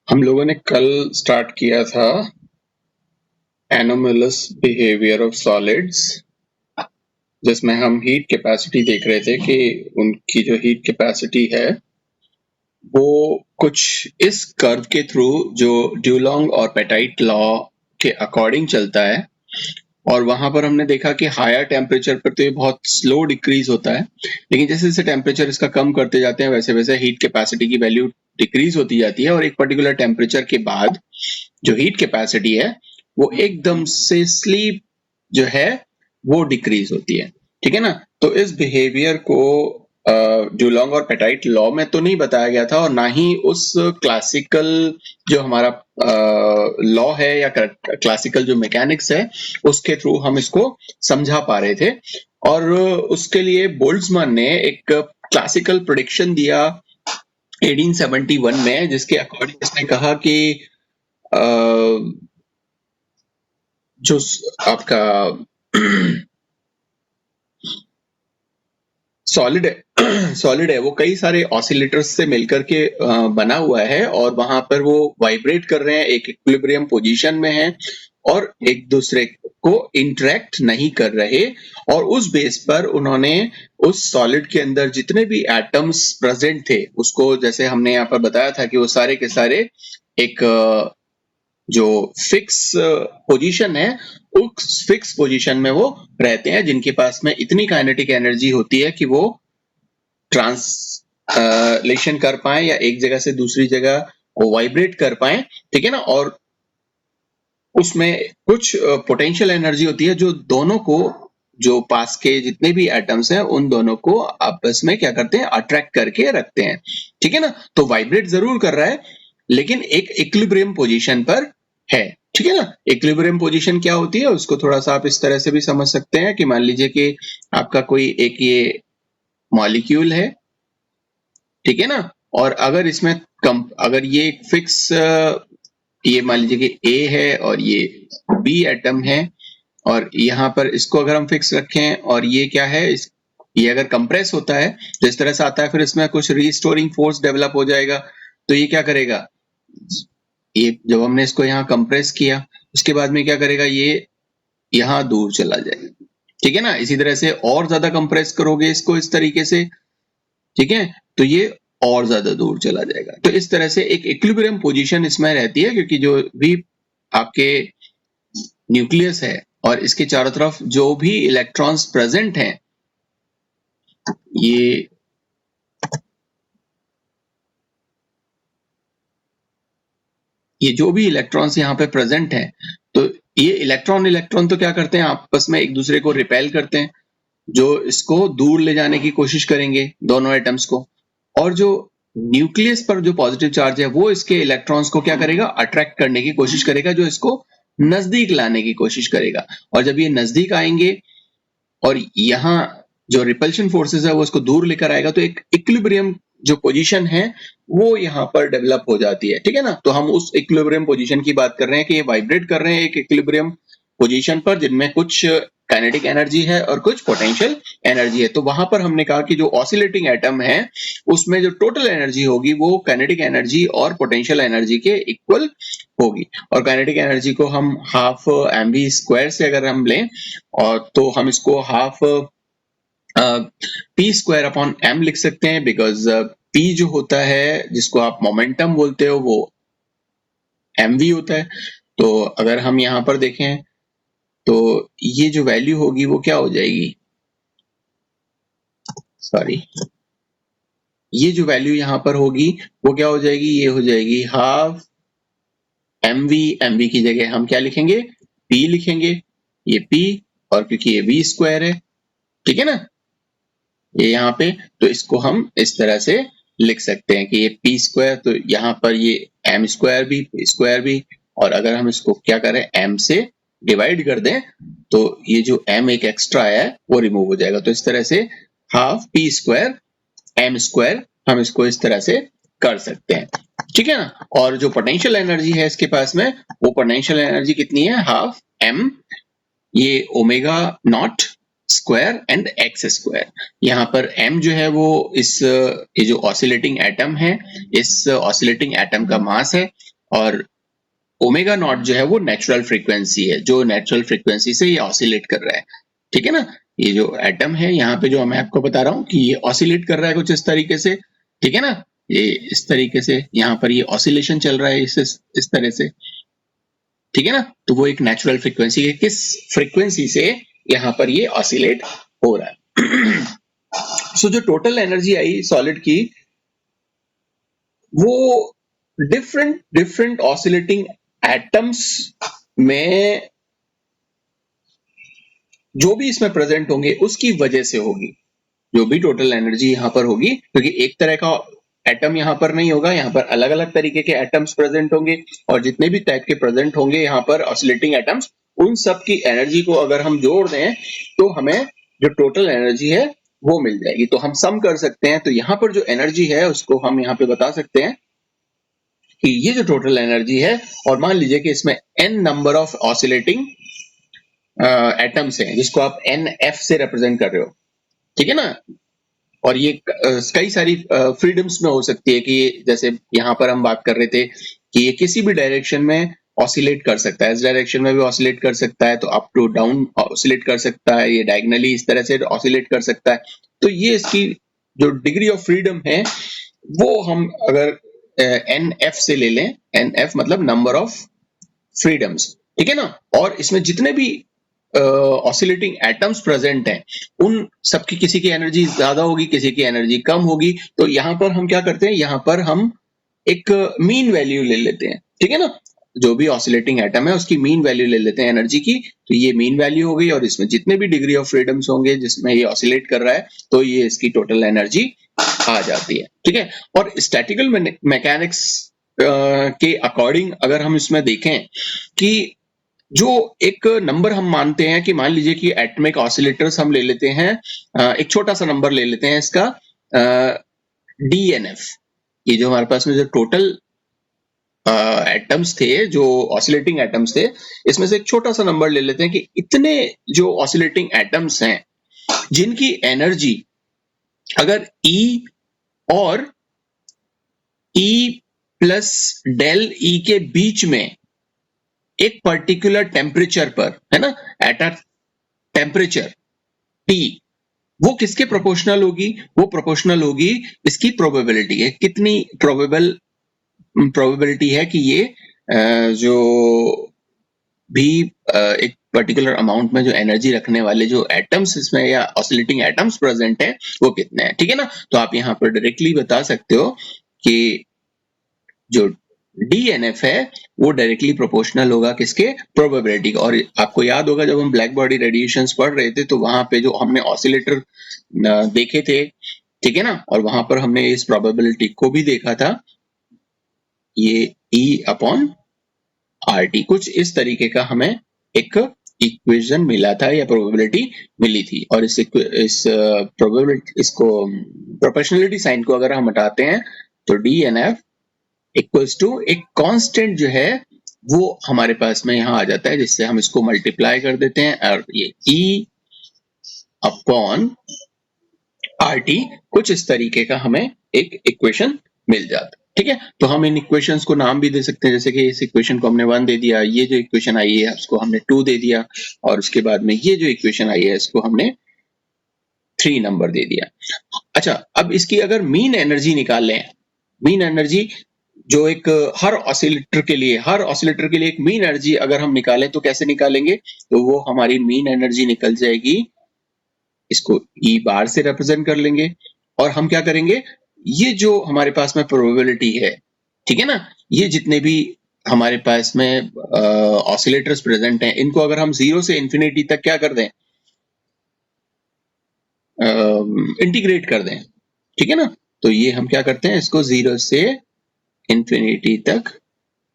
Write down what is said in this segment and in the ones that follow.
हम लोगों ने कल स्टार्ट किया था एनोमलस बिहेवियर ऑफ सॉलिड्स, जिसमें हम हीट कैपेसिटी देख रहे थे कि उनकी जो हीट कैपेसिटी है वो कुछ इस कर्व के थ्रू जो ड्यूलॉन्ग और पेटाइट लॉ के अकॉर्डिंग चलता है, और वहां पर हमने देखा कि हायर टेम्परेचर पर तो ये बहुत स्लो डिक्रीज होता है, लेकिन जैसे जैसे टेम्परेचर इसका कम करते जाते हैं वैसे वैसे हीट कैपेसिटी की वैल्यू डिक्रीज होती जाती है, और एक पर्टिकुलर टेम्परेचर के बाद जो हीट कैपेसिटी है वो एकदम से स्लीप जो है वो डिक्रीज होती है। ठीक है ना। तो इस बिहेवियर को ड्यूलॉन्ग और पेटाइट लॉ में तो नहीं बताया गया था, और ना ही उस क्लासिकल जो हमारा लॉ है या क्लासिकल जो मैकेनिक्स है उसके थ्रू हम इसको समझा पा रहे थे। और उसके लिए बोल्ट्जमैन ने एक क्लासिकल प्रेडिक्शन दिया 1871 में, जिसके अकॉर्डिंग इसने कहा कि जो आपका सॉलिड है वो कई सारे ऑसिलेटर्स से मिलकर के बना हुआ है, और वहां पर वो वाइब्रेट कर रहे हैं, एक इक्विलिब्रियम पोजीशन में है और एक दूसरे को इंटरेक्ट नहीं कर रहे। और उस बेस पर उन्होंने उस सॉलिड के अंदर जितने भी एटम्स प्रेजेंट थे उसको, जैसे हमने यहाँ पर बताया था कि वो सारे के सारे एक जो फिक्स पोजीशन है उस फिक्स पोजीशन में वो रहते हैं, जिनके पास में इतनी काइनेटिक एनर्जी होती है कि वो ट्रांसलेशन कर पाए या एक जगह से दूसरी जगह वो वाइब्रेट कर पाए। ठीक है ना। और उसमें कुछ पोटेंशियल एनर्जी होती है जो दोनों को, जो पास के जितने भी एटम्स हैं उन दोनों को आपस में क्या करते हैं, अट्रैक्ट करके रखते हैं। ठीक है ना। तो वाइब्रेट जरूर कर रहा है लेकिन एक इक्विलिब्रियम पोजीशन पर है। ठीक है ना। इक्विलिब्रियम पोजीशन क्या होती है उसको थोड़ा सा आप इस तरह से भी समझ सकते हैं कि मान लीजिए कि आपका कोई एक ये मॉलिक्यूल है, ठीक है ना, और अगर इसमें अगर ये फिक्स, ये मान लीजिए कि ए है और ये बी एटम है, और यहाँ पर इसको अगर हम फिक्स रखें और ये क्या है, ये अगर कंप्रेस होता है तो इस तरह से आता है, फिर इसमें कुछ रीस्टोरिंग फोर्स डेवलप हो जाएगा, तो ये क्या करेगा, ये जब हमने इसको यहाँ कंप्रेस किया उसके बाद में क्या करेगा, ये यहाँ दूर चला जाएगा। ठीक है ना। इसी तरह से और ज्यादा कंप्रेस करोगे इसको इस तरीके से, ठीक है, तो ये और ज्यादा दूर चला जाएगा। तो इस तरह से एक इक्विलिब्रियम पोजीशन इसमें रहती है, क्योंकि जो भी आपके न्यूक्लियस है और इसके चारों तरफ जो भी इलेक्ट्रॉन्स प्रेजेंट हैं, ये जो भी इलेक्ट्रॉन्स यहाँ पे प्रेजेंट हैं, तो ये इलेक्ट्रॉन तो क्या करते हैं, आपस में एक दूसरे को रिपेल करते हैं, जो इसको दूर ले जाने की कोशिश करेंगे दोनों एटम्स को। और जो न्यूक्लियस पर जो पॉजिटिव चार्ज है वो इसके इलेक्ट्रॉन्स को क्या करेगा, अट्रैक्ट करने की कोशिश करेगा, जो इसको नजदीक लाने की कोशिश करेगा। और जब ये नजदीक आएंगे और यहाँ जो रिपल्शन फोर्सेस है वो इसको दूर लेकर आएगा, तो एक इक्विलिब्रियम जो पोजीशन है वो यहाँ पर डेवलप हो जाती है। ठीक है ना। तो हम उस इक्विलिब्रियम पोजीशन की बात कर रहे हैं कि ये वाइब्रेट कर रहे हैं एक इक्विलिब्रियम पोजीशन पर, जिनमें कुछ काइनेटिक एनर्जी है और कुछ पोटेंशियल एनर्जी है। तो वहां पर हमने कहा कि जो ऑसिलेटिंग एटम है उसमें जो टोटल एनर्जी होगी वो काइनेटिक एनर्जी और पोटेंशियल एनर्जी के इक्वल होगी। और काइनेटिक एनर्जी को हम हाफ mv स्क्वायर से अगर हम लें, और तो हम इसको half p square upon m लिख सकते हैं, बिकॉज p जो होता है जिसको आप मोमेंटम बोलते हो वो mv होता है। तो अगर हम यहाँ पर देखें तो ये जो वैल्यू होगी वो क्या हो जाएगी, सॉरी, ये जो वैल्यू यहाँ पर होगी वो क्या हो जाएगी, ये हो जाएगी हाफ mv की जगह हम क्या लिखेंगे, p लिखेंगे, ये p, और क्योंकि ये v स्क्वायर है, ठीक है ना, ये यहाँ पे, तो इसको हम इस तरह से लिख सकते हैं कि ये p स्क्वायर, तो यहाँ पर ये m स्क्वायर भी, p स्क्वायर भी, और अगर हम इसको क्या करें m से डिवाइड कर दें तो ये जो m एक एक्स्ट्रा है वो रिमूव हो जाएगा। तो इस तरह से half p square m square हम इसको इस तरह से कर सकते हैं। ठीक है ना। और जो पोटेंशियल एनर्जी है इसके पास में, वो पोटेंशियल एनर्जी कितनी है, हाफ m, ये omega naught square and x square. यहाँ पर m जो है वो ये जो ऑसिलेटिंग एटम है, इस ऑसिलेटिंग एटम का मास है, और ओमेगा नॉट जो है वो नेचुरल फ्रीक्वेंसी है, जो नेचुरल फ्रीक्वेंसी से ये ऑसिलेट कर रहा है। ठीक है ना। ये जो एटम है यहाँ पे जो मैं आपको बता रहा हूँ कि ये ऑसिलेट कर रहा है कुछ इस तरीके से। ठीक है ना। ये इस तरीके से यहाँ पर ये ऑसिलेशन चल रहा है इस तरह से। ठीक है ना। तो वो एक नेचुरल फ्रीक्वेंसी है, किस फ्रीक्वेंसी से यहाँ पर ये ऑसिलेट हो रहा है। सो जो टोटल एनर्जी आई सॉलिड की, वो डिफरेंट डिफरेंट ऑसिलेटिंग एटम्स में जो भी इसमें प्रेजेंट होंगे उसकी वजह से होगी। जो भी टोटल एनर्जी यहाँ पर होगी, क्योंकि एक तरह का एटम यहाँ पर नहीं होगा, यहाँ पर अलग अलग तरीके के एटम्स प्रेजेंट होंगे, और जितने भी टाइप के प्रेजेंट होंगे यहाँ पर ऑसिलेटिंग एटम्स, उन सब की एनर्जी को अगर हम जोड़ दें तो हमें जो टोटल एनर्जी है वो मिल जाएगी। तो हम सम कर सकते हैं। तो यहाँ पर जो एनर्जी है उसको हम यहाँ पे बता सकते हैं कि ये जो टोटल एनर्जी है, और मान लीजिए कि इसमें n number of oscillating atoms हैं जिसको आप NF से रिप्रेजेंट कर रहे हो। ठीक है ना। और ये कई सारी फ्रीडम्स में हो सकती है कि जैसे यहाँ पर हम बात कर रहे थे कि ये किसी भी डायरेक्शन में ऑसिलेट कर सकता है, इस डायरेक्शन में भी ऑसिलेट कर सकता है, तो अप टू डाउन ऑसिलेट कर सकता है, ये डायगनली इस तरह से ऑसिलेट कर सकता है। तो ये इसकी जो डिग्री ऑफ फ्रीडम है वो हम अगर NF से ले लें, NF मतलब नंबर ऑफ फ्रीडम्स। ठीक है ना। और इसमें जितने भी ऑसिलेटिंग एटम्स प्रेजेंट हैं, उन सबकी किसी की एनर्जी ज्यादा होगी, किसी की एनर्जी कम होगी। तो यहाँ पर हम क्या करते हैं, यहाँ पर हम एक मीन वैल्यू ले लेते हैं। ठीक है ना। जो भी ऑसिलेटिंग एटम है उसकी मीन वैल्यू ले लेते हैं एनर्जी की। तो ये मीन वैल्यू हो गई, और इसमें जितने भी डिग्री ऑफ फ्रीडम्स होंगे जिसमें ये ऑसिलेट कर रहा है, तो ये इसकी टोटल एनर्जी आ जाती है। ठीक है। और स्टैटिकल मैकेनिक्स के अकॉर्डिंग अगर हम इसमें देखें कि जो एक नंबर हम मानते हैं कि मान लीजिए कि एटमिक ऑसिलेटर्स हम ले लेते हैं, एक छोटा सा नंबर ले लेते हैं इसका DNF। ये जो हमारे पास में जो टोटल एटम्स थे, जो ऑसिलेटिंग एटम्स थे, इसमें से एक छोटा सा नंबर ले लेते हैं कि इतने जो ऑसिलेटिंग एटम्स हैं जिनकी एनर्जी अगर E और E प्लस डेल E के बीच में एक पर्टिकुलर टेम्परेचर पर है ना, एट अ टेम्परेचर T, वो किसके प्रोपोर्शनल होगी? वो प्रोपोर्शनल होगी इसकी प्रोबेबिलिटी है, कितनी प्रोबेबिलिटी है कि ये जो भी एक पर्टिकुलर अमाउंट में जो एनर्जी रखने वाले जो एटम्स इसमें या ऑसिलेटिंग एटम्स प्रेजेंट है वो कितने हैं। ठीक है ना। तो आप यहाँ पर डायरेक्टली बता सकते हो कि जो DNF है वो डायरेक्टली प्रोपोर्शनल होगा किसके? प्रोबेबिलिटी का। और आपको याद होगा जब हम ब्लैक बॉडी रेडिएशंस पढ़ रहे थे तो वहां पे जो हमने ऑसिलेटर देखे थे, ठीक है ना, और वहां पर हमने इस प्रोबेबिलिटी को भी देखा था, ये E/RT कुछ इस तरीके का हमें एक इक्वेशन मिला था या प्रोबेबिलिटी मिली थी। और इस प्रोबेबिलिटी इसको प्रोपोर्शनलिटी साइन को अगर हम हटाते हैं तो DNF इक्वल्स टू एक कांस्टेंट जो है वो हमारे पास में यहाँ आ जाता है, जिससे हम इसको मल्टीप्लाई कर देते हैं, और ये E/RT कुछ इस तरीके का हमें एक इक्वेशन मिल जाता है। ठीक है। तो हम इन इक्वेशंस को नाम भी दे सकते हैं, जैसे कि इस इक्वेशन को हमने 1 दे दिया, ये जो इक्वेशन आई है उसको हमने 2 दे दिया, और उसके बाद में ये जो इक्वेशन आई है इसको हमने 3 नंबर दे दिया। अच्छा, अब इसकी अगर मीन एनर्जी निकाल लें, मीन एनर्जी जो एक हर ऑसिलेटर के लिए एक मीन एनर्जी अगर हम निकालें तो कैसे निकालेंगे? तो वो हमारी मीन एनर्जी निकल जाएगी, इसको E बार से रिप्रेजेंट कर लेंगे, और हम क्या करेंगे, ये जो हमारे पास में प्रोबेबिलिटी है, ठीक है ना, ये जितने भी हमारे पास में ऑसिलेटर्स प्रेजेंट हैं, इनको अगर हम 0 से इंफिनिटी तक क्या कर दें, इंटीग्रेट कर दें। ठीक है ना। तो ये हम क्या करते हैं, इसको 0 से इंफिनिटी तक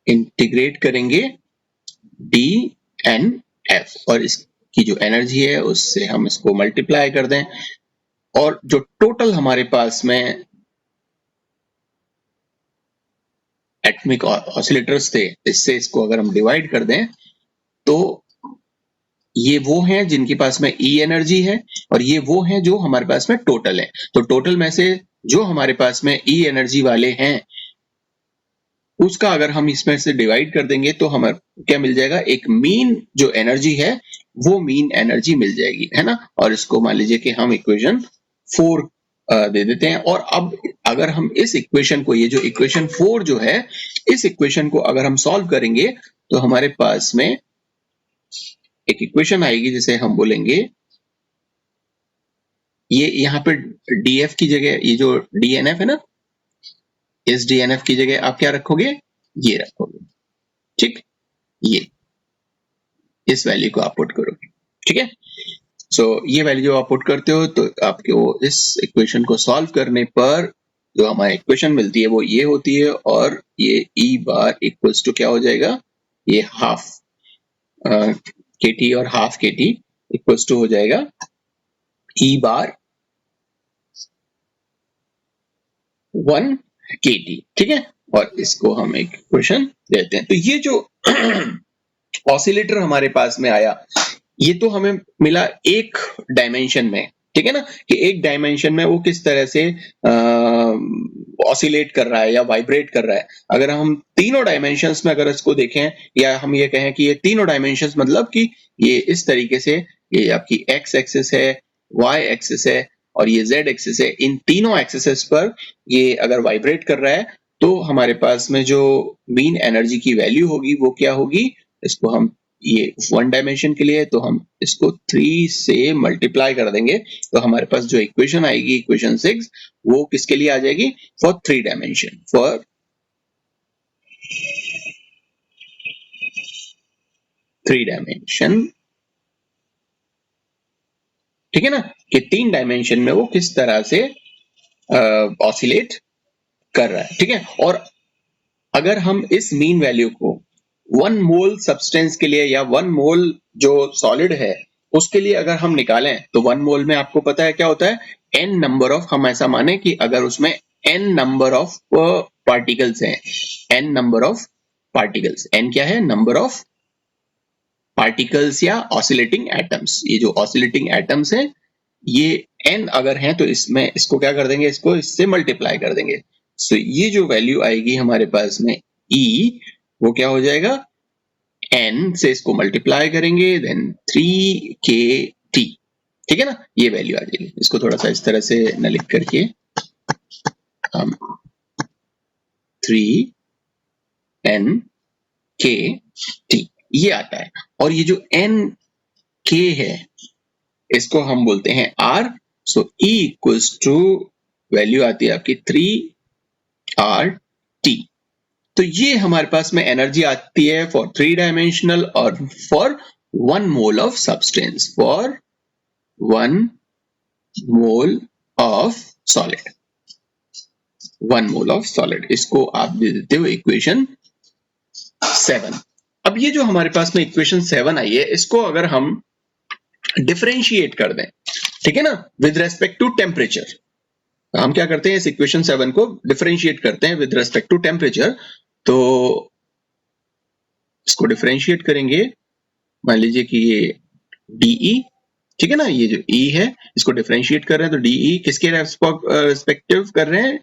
इंटीग्रेट करेंगे DNF, और इसकी जो एनर्जी है उससे हम इसको मल्टीप्लाई कर दें, और जो टोटल हमारे पास में एटमिक ऑसिलेटर्स थे, इससे इसको अगर हम डिवाइड कर दें तो ये वो हैं जिनके पास में ई एनर्जी है और ये वो हैं जो हमारे पास में टोटल है। तो टोटल में से जो हमारे पास में ई एनर्जी वाले हैं उसका अगर हम इसमें से डिवाइड कर देंगे तो हमें क्या मिल जाएगा, एक मीन जो एनर्जी है वो मीन एनर्जी मिल जाएगी, है ना। और इसको मान लीजिए कि हम इक्वेशन 4 दे देते हैं। और अब अगर हम इस इक्वेशन को, ये जो इक्वेशन 4 जो है, इस इक्वेशन को अगर हम सॉल्व करेंगे तो हमारे पास में एक इक्वेशन आएगी जिसे हम बोलेंगे, ये यहाँ पे डीएफ की जगह ये जो डीएनएफ है ना, इस डीएनएफ की जगह आप क्या रखोगे, ये रखोगे, ठीक। ये इस वैल्यू को आप पुट करोगे, ठीक है। सो ये वैल्यू आप पुट करते हो तो आपको इस इक्वेशन को सॉल्व करने पर जो हमारी इक्वेशन मिलती है वो ये होती है। और ये ई बार इक्वल्स टू क्या हो जाएगा, ये हाफ के टी और हाफ के टी इक्वल्स टू हो जाएगा ई बार 1 के टी, ठीक है। और इसको हम एक इक्वेशन देते हैं। तो ये जो ऑसिलेटर हमारे पास में आया, ये तो हमें मिला एक डायमेंशन में, ठीक है ना, कि एक डायमेंशन में वो किस तरह से ऑसिलेट कर रहा है या वाइब्रेट कर रहा है। अगर हम तीनों डायमेंशंस में अगर इसको देखें, या हम ये कहें कि ये तीनों डायमेंशंस मतलब कि ये इस तरीके से, ये आपकी एक्स एक्सिस है, वाई एक्सिस है और ये जेड एक्सिस है, इन तीनों एक्सिस पर ये अगर वाइब्रेट कर रहा है तो हमारे पास में जो मीन एनर्जी की वैल्यू होगी वो क्या होगी, इसको हम, ये 1 डायमेंशन के लिए है तो हम इसको 3 से मल्टीप्लाई कर देंगे तो हमारे पास जो इक्वेशन आएगी, इक्वेशन 6, वो किसके लिए आ जाएगी, फॉर 3 डायमेंशन, फॉर 3 डायमेंशन, ठीक है ना, कि 3 डायमेंशन में वो किस तरह से ऑसिलेट कर रहा है, ठीक है। और अगर हम इस मीन वैल्यू को 1 मोल सब्सटेंस के लिए या 1 मोल जो सॉलिड है उसके लिए अगर हम निकालें तो 1 मोल में आपको पता है क्या होता है, n नंबर ऑफ, हम ऐसा माने कि अगर उसमें n नंबर ऑफ पार्टिकल्स हैं, n number of particles, n क्या है, नंबर ऑफ पार्टिकल्स या ऑसिलेटिंग एटम्स। ये जो ऑसिलेटिंग एटम्स हैं ये n अगर हैं तो इसमें इसको क्या कर देंगे, इसको इससे मल्टीप्लाई कर देंगे। सो ये जो वैल्यू आएगी हमारे पास में E, वो क्या हो जाएगा, n से इसको मल्टीप्लाई करेंगे देन 3kT, ठीक है ना, ये वैल्यू आ जाएगी। इसको थोड़ा सा इस तरह से न लिख करके हम 3nkt ये आता है। और ये जो nk है इसको हम बोलते हैं R। So E equals to value आती है आपकी 3RT। तो ये हमारे पास में एनर्जी आती है फॉर 3 डायमेंशनल और for 1 mole of substance, for 1 mole of solid, 1 mole of solid. इसको आप दे देते हो इक्वेशन 7। अब ये जो हमारे पास में इक्वेशन 7 आई है इसको अगर हम डिफरेंशिएट कर दें, ठीक है ना, विद रेस्पेक्ट टू टेम्परेचर, हम क्या करते हैं, इस इक्वेशन 7 को डिफरेंशिएट करते हैं विद रेस्पेक्ट टू टेम्परेचर। तो इसको डिफरेंशिएट करेंगे, मान लीजिए कि ये DE, ठीक है ना, ये जो E है इसको डिफरेंशिएट कर रहे हैं तो DE किसके रेस्पेक्टिव कर रहे हैं,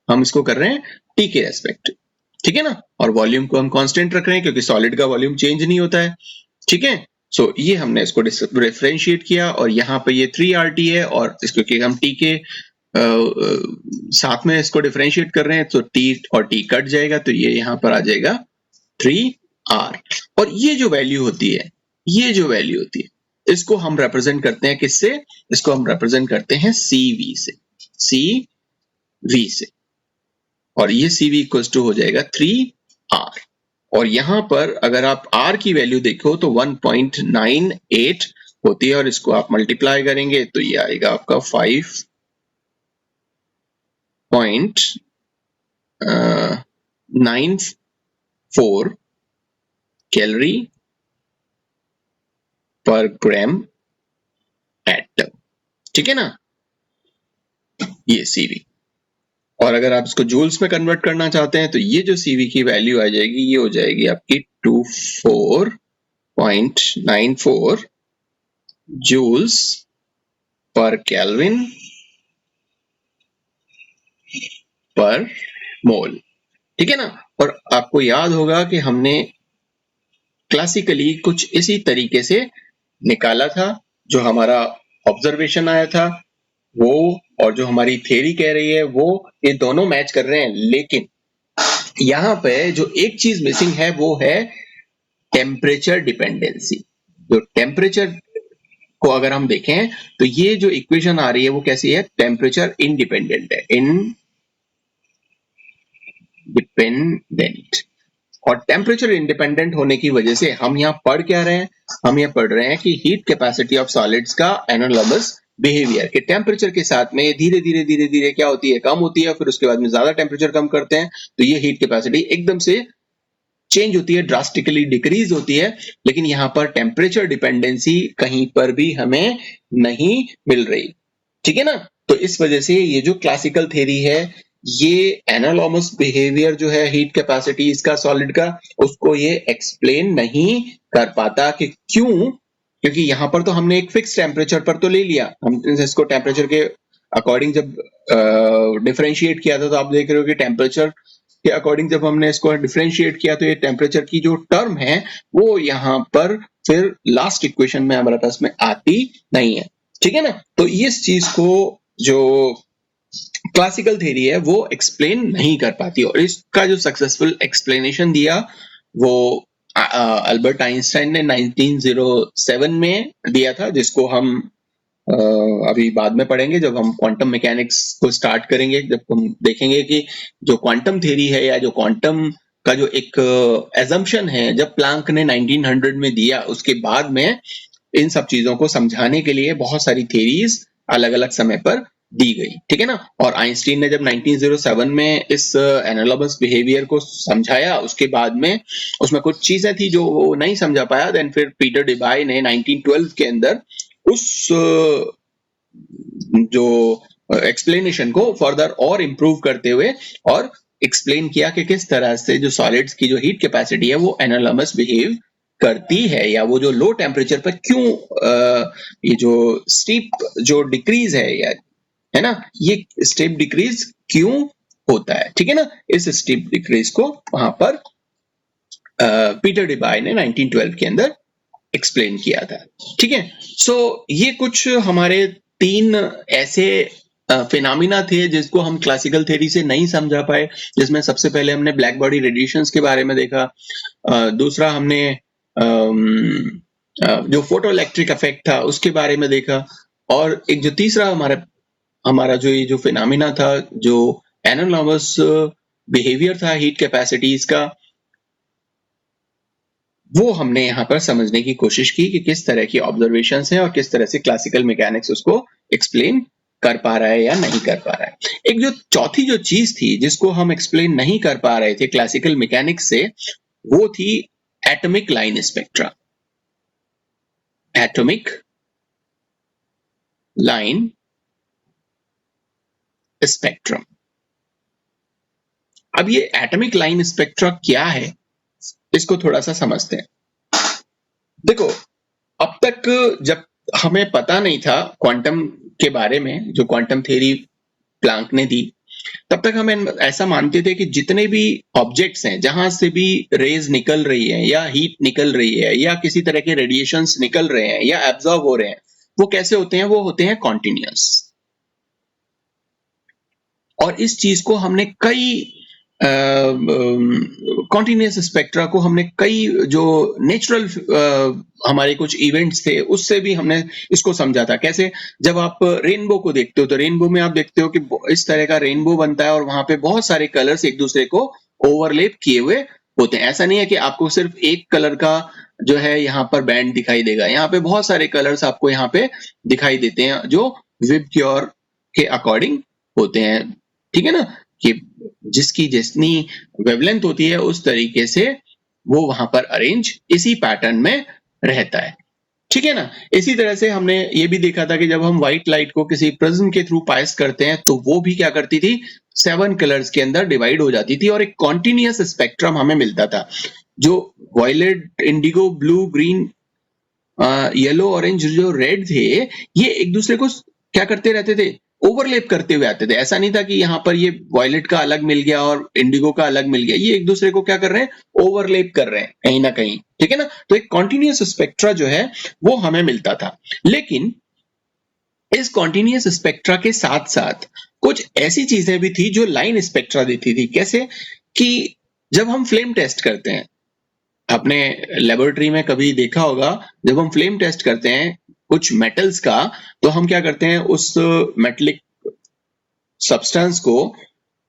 हम इसको कर रहे हैं T के रेस्पेक्ट, ठीक है ना। और वॉल्यूम को हम कांस्टेंट रख रहे हैं क्योंकि सॉलिड का वॉल्यूम चेंज नहीं होता है, ठीक है। सो ये हमने इसको डिफरेंशिएट किया और यहाँ पे ये 3RT है और इसको क्योंकि हम T के साथ में इसको डिफरेंशिएट कर रहे हैं तो T और T कट जाएगा तो ये यहाँ पर आ जाएगा 3R। और ये जो वैल्यू होती है, ये जो वैल्यू होती है इसको हम रिप्रेजेंट करते हैं किससे, इसको हम रिप्रेजेंट करते हैं CV से, CV से। और ये CV इक्वल्स टू हो जाएगा 3R। और यहां पर अगर आप R की वैल्यू देखो तो 1.98 होती है और इसको आप मल्टीप्लाई करेंगे तो ये आएगा आपका 5.94 कैलोरी पर ग्राम एटम, ठीक है ना, ये CV। और अगर आप इसको जूल्स में कन्वर्ट करना चाहते हैं तो ये जो CV की वैल्यू आ जाएगी ये हो जाएगी आपकी 24.94 जूल्स पर केल्विन पर मोल, ठीक है ना। और आपको याद होगा कि हमने क्लासिकली कुछ इसी तरीके से निकाला था, जो हमारा ऑब्जर्वेशन आया था वो और जो हमारी थ्योरी कह रही है वो, ये दोनों मैच कर रहे हैं। लेकिन यहाँ पे जो एक चीज मिसिंग है वो है टेम्परेचर डिपेंडेंसी। जो टेम्परेचर को अगर हम देखें तो ये जो इक्वेशन आ रही है वो कैसी है, टेम्परेचर इंडिपेंडेंट है, इंडिपेंडेंट। और टेम्परेचर इंडिपेंडेंट होने की वजह से हम यहाँ पढ़ क्या रहे हैं, हम यहाँ पढ़ रहे हैं कि हीट कैपेसिटी ऑफ सॉलिड्स का एनालॉगस बिहेवियर के टेम्परेचर के साथ में धीरे धीरे क्या होती है, कम होती है, फिर उसके बाद में ज्यादा टेम्परेचर कम करते हैं तो ये हीट कैपेसिटी एकदम से चेंज होती है, ड्रास्टिकली डिक्रीज होती है। लेकिन यहाँ पर टेम्परेचर डिपेंडेंसी कहीं पर भी हमें नहीं मिल रही, ठीक है ना। तो इस वजह से ये जो क्लासिकल थ्योरी है, ये एनालॉमस बिहेवियर जो है हीट कैपेसिटी इसका सॉलिड का, उसको ये एक्सप्लेन नहीं कर पाता कि क्यों। क्योंकि यहाँ पर तो हमने एक फिक्स टेम्परेचर पर तो ले लिया, हम इसको टेम्परेचर के अकॉर्डिंग जब डिफरेंशिएट किया था तो आप देख रहे हो कि टेम्परेचर के अकॉर्डिंग जब हमने इसको डिफरेंशिएट किया तो ये टेम्परेचर की जो टर्म है वो यहाँ पर फिर लास्ट इक्वेशन में हमारे पास में आती नहीं है, ठीक है ना। तो इस चीज को जो क्लासिकल थ्योरी है वो एक्सप्लेन नहीं कर पाती, और इसका जो सक्सेसफुल एक्सप्लेनेशन दिया वो अल्बर्ट आइंस्टाइन ने 1907 में दिया था, जिसको हम अभी बाद में पढ़ेंगे जब हम क्वांटम मैकेनिक्स को स्टार्ट करेंगे, जब हम देखेंगे कि जो क्वांटम थ्योरी है या जो क्वांटम का जो एक एजम्पशन है, जब प्लैंक ने 1900 में दिया उसके बाद में इन सब चीजों को समझाने के लिए बहुत सारी थ्योरीज अलग अलग समय पर दी गई, ठीक है ना। और आइंस्टीन ने जब 1907 में इस एनालॉगस बिहेवियर को समझाया, उसके बाद में उसमें कुछ चीजें थी जो वो नहीं समझा पाया, देन फिर पीटर डिबाई ने 1912 के अंदर उस जो एक्सप्लेनेशन को फर्दर और इम्प्रूव करते हुए और एक्सप्लेन किया कि किस तरह से जो सॉलिड्स की जो हीट कैपेसिटी है वो एनालॉगस बिहेव करती है, या वो जो लो टेम्परेचर पर क्यों ये जो स्टीप जो डिक्रीज है, या है ना, ये स्टेप डिक्रीज क्यों होता है, ठीक है ना। इस स्टेप डिक्रीज को वहां पर पीटर डिबाई ने 1912 के अंदर एक्सप्लेन किया था, ठीक है। सो ये कुछ हमारे 3 ऐसे फिनोमिना थे जिसको हम क्लासिकल थ्योरी से नहीं समझा पाए, जिसमें सबसे पहले हमने ब्लैक बॉडी रेडिएशंस के बारे में देखा, दूसरा हमने जो फोटो इलेक्ट्रिक इफेक्ट था उसके बारे में देखा, और एक जो तीसरा हमारा जो ये जो फिनोमिना था, जो एनालॉगस बिहेवियर था हीट कैपेसिटीज का, वो हमने यहाँ पर समझने की कोशिश की कि किस तरह की ऑब्जर्वेशंस हैं और किस तरह से क्लासिकल मैकेनिक्स उसको एक्सप्लेन कर पा रहा है या नहीं कर पा रहा है। एक जो चौथी जो चीज थी जिसको हम एक्सप्लेन नहीं कर पा रहे थे क्लासिकल मैकेनिक्स से, वो थी atomic line spectra. Atomic line spectrum. अब ये एटॉमिक लाइन स्पेक्ट्रा क्या है, इसको थोड़ा सा समझते हैं। देखो, अब तक जब हमें पता नहीं था क्वांटम के बारे में, जो क्वांटम थ्योरी प्लैंक ने दी, तब तक हम ऐसा मानते थे कि जितने भी ऑब्जेक्ट्स हैं, जहां से भी रेज निकल रही है या हीट निकल रही है या किसी तरह के रेडिएशंस निकल रहे हैं या एब्जॉर्ब हो रहे हैं, वो कैसे होते हैं, वो होते हैं कॉन्टिन्यूअस। और इस चीज को हमने कई कॉन्टिन्यूअस स्पेक्ट्रा को हमने कई जो नेचुरल हमारे कुछ इवेंट्स थे उससे भी हमने इसको समझा था। कैसे, जब आप रेनबो को देखते हो तो रेनबो में आप देखते हो कि इस तरह का रेनबो बनता है और वहां पे बहुत सारे कलर्स एक दूसरे को ओवरलेप किए हुए होते हैं। ऐसा नहीं है कि आपको सिर्फ एक कलर का जो है यहाँ पर बैंड दिखाई देगा, यहाँ पे बहुत सारे कलर्स आपको यहाँ पे दिखाई देते हैं जो विबग्योर के अकॉर्डिंग होते हैं, ठीक है ना, कि जिसकी जितनी वेवलेंथ होती है उस तरीके से वो वहां पर अरेंज इसी पैटर्न में रहता है, ठीक है ना। इसी तरह से हमने ये भी देखा था कि जब हम व्हाइट लाइट को किसी प्रिज्म के थ्रू पास करते हैं तो वो भी क्या करती थी, 7 कलर्स के अंदर डिवाइड हो जाती थी और एक कॉन्टिन्यूअस स्पेक्ट्रम हमें मिलता था, जो violet, indigo, blue, green, yellow orange जो रेड थे ये एक दूसरे को क्या करते रहते थे, ओवरलैप करते हुए आते थे। ऐसा नहीं था कि यहाँ पर ये वॉयलेट का अलग मिल गया और इंडिगो का अलग मिल गया, ये एक दूसरे को क्या कर रहे हैं, ओवरलैप कर रहे हैं कहीं ना कहीं, ठीक है ना। तो एक कॉन्टिन्यूस स्पेक्ट्रा जो है वो हमें मिलता था। लेकिन इस कॉन्टिन्यूस स्पेक्ट्रा के साथ साथ कुछ ऐसी चीजें भी थी जो लाइन स्पेक्ट्रा देती थी। कैसे कि जब हम फ्लेम टेस्ट करते हैं, आपने लेबोरेटरी में कभी देखा होगा, जब हम फ्लेम टेस्ट करते हैं कुछ मेटल्स का, तो हम क्या करते हैं, उस मेटलिक सब्सटेंस को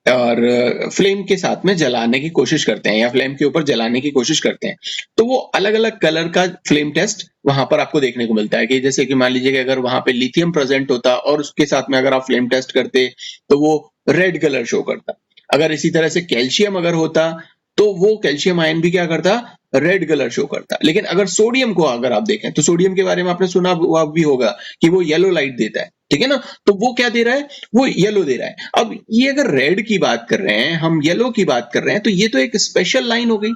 और फ्लेम के साथ में जलाने की कोशिश करते हैं या फ्लेम के ऊपर जलाने की कोशिश करते हैं। तो वो अलग अलग कलर का फ्लेम टेस्ट वहां पर आपको देखने को मिलता है कि जैसे कि मान लीजिए कि अगर वहां पे लिथियम प्रेजेंट होता और उसके साथ में अगर आप फ्लेम टेस्ट करते तो वो रेड कलर शो करता। अगर इसी तरह से कैल्शियम अगर होता तो वो कैल्शियम आयन भी क्या करता, रेड कलर शो करता। लेकिन अगर सोडियम को अगर आप देखें तो सोडियम के बारे में आपने सुना हुआ भी होगा कि वो येलो लाइट देता है, ठीक है ना। तो वो क्या दे रहा है, वो येलो दे रहा है। अब ये अगर रेड की बात कर रहे हैं, हम येलो की बात कर रहे हैं, तो ये तो एक स्पेशल लाइन हो गई,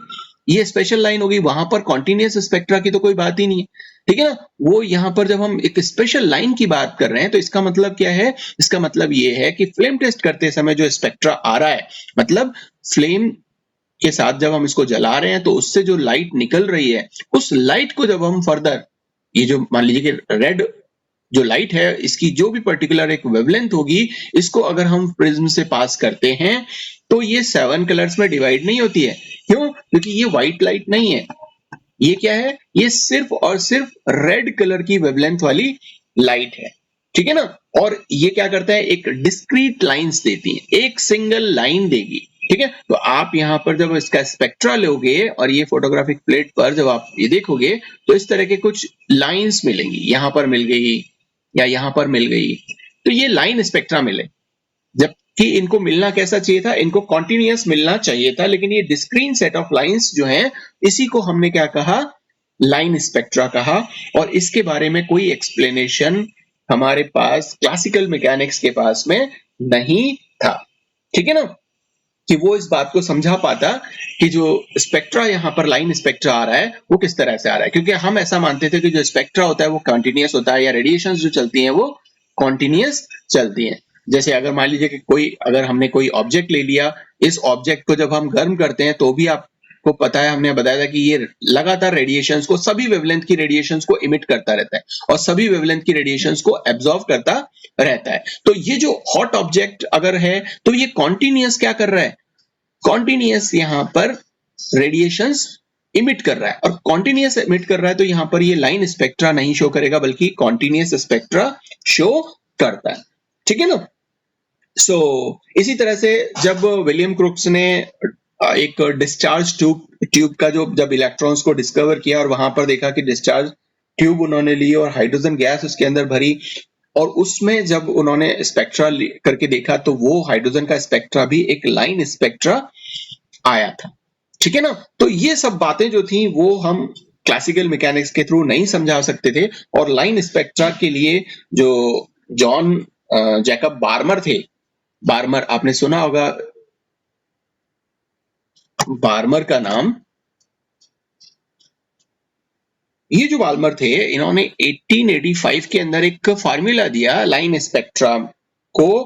ये स्पेशल लाइन हो गई, वहां पर कॉन्टिन्यूस स्पेक्ट्रा की तो कोई बात ही नहीं है, ठीक है ना। वो यहां पर जब हम एक स्पेशल लाइन की बात कर रहे हैं तो इसका मतलब क्या है, इसका मतलब ये है कि फ्लेम टेस्ट करते समय जो स्पेक्ट्रा आ रहा है, मतलब फ्लेम के साथ जब हम इसको जला रहे हैं तो उससे जो लाइट निकल रही है, उस लाइट को जब हम फर्दर, ये जो मान लीजिए कि रेड जो लाइट है इसकी जो भी पर्टिकुलर एक वेवलेंथ होगी, इसको अगर हम प्रिज्म से पास करते हैं तो ये 7 कलर्स में डिवाइड नहीं होती है। क्यों? क्योंकि ये व्हाइट लाइट नहीं है, ये क्या है, ये सिर्फ और सिर्फ रेड कलर की वेवलेंथ वाली लाइट है, ठीक है ना। और ये क्या करता है, एक डिस्क्रीट लाइंस देती है, एक सिंगल लाइन देगी, ठीक है। तो आप यहां पर जब इसका स्पेक्ट्रा लोगे और ये फोटोग्राफिक प्लेट पर जब आप ये देखोगे तो इस तरह के कुछ लाइंस मिलेंगी, यहां पर मिल गई या यहां पर मिल गई, तो ये लाइन स्पेक्ट्रा मिले। जबकि इनको मिलना कैसा चाहिए था, इनको कॉन्टिन्यूअस मिलना चाहिए था, लेकिन ये डिस्क्रीट सेट ऑफ लाइंस जो है, इसी को हमने क्या कहा, लाइन स्पेक्ट्रा कहा। और इसके बारे में कोई एक्सप्लेनेशन हमारे पास क्लासिकल मैकेनिक्स के पास में नहीं था, ठीक है ना, कि वो इस बात को समझा पाता कि जो स्पेक्ट्रा यहाँ पर लाइन स्पेक्ट्रा आ रहा है वो किस तरह से आ रहा है। क्योंकि हम ऐसा मानते थे कि जो स्पेक्ट्रा होता है वो कंटिन्यूअस होता है, या रेडिएशंस जो चलती हैं वो कॉन्टिन्यूअस चलती हैं। जैसे अगर मान लीजिए कि अगर हमने कोई ऑब्जेक्ट ले लिया, इस ऑब्जेक्ट को जब हम गर्म करते हैं तो भी आपको पता है, हमने बताया था कि ये लगातार रेडिएशंस को, सभी वेवलेंथ की रेडिएशंस को इमिट करता रहता है और सभी वेवलेंथ की रेडिएशंस को एब्जॉर्ब करता रहता है। तो ये जो हॉट ऑब्जेक्ट अगर है तो ये कॉन्टिन्यूअस क्या कर रहा है, कॉन्टिन्यूअस यहाँ पर रेडिएशंस इमिट कर रहा है, और कॉन्टिन्यूअस इमिट कर रहा है तो यहाँ पर ये लाइन स्पेक्ट्रा नहीं शो करेगा बल्कि कॉन्टिन्यूअस स्पेक्ट्रा शो करता है, ठीक है ना। इसी तरह से जब विलियम क्रुक्स ने एक डिस्चार्ज ट्यूब का जो जब इलेक्ट्रॉन्स को डिस्कवर किया और वहां पर देखा कि डिस्चार्ज ट्यूब उन्होंने ली और हाइड्रोजन गैस उसके अंदर भरी, और उसमें जब उन्होंने स्पेक्ट्रा करके देखा तो वो हाइड्रोजन का स्पेक्ट्रा भी एक लाइन स्पेक्ट्रा आया था, ठीक है ना। तो ये सब बातें जो थी वो हम क्लासिकल मैकेनिक्स के थ्रू नहीं समझा सकते थे। और लाइन स्पेक्ट्रा के लिए जो जॉन जैकब बार्मर थे, बार्मर आपने सुना होगा, बार्मर का नाम, ये जो बार्मर थे इन्होंने 1885 के अंदर एक फार्मूला दिया लाइन स्पेक्ट्रा को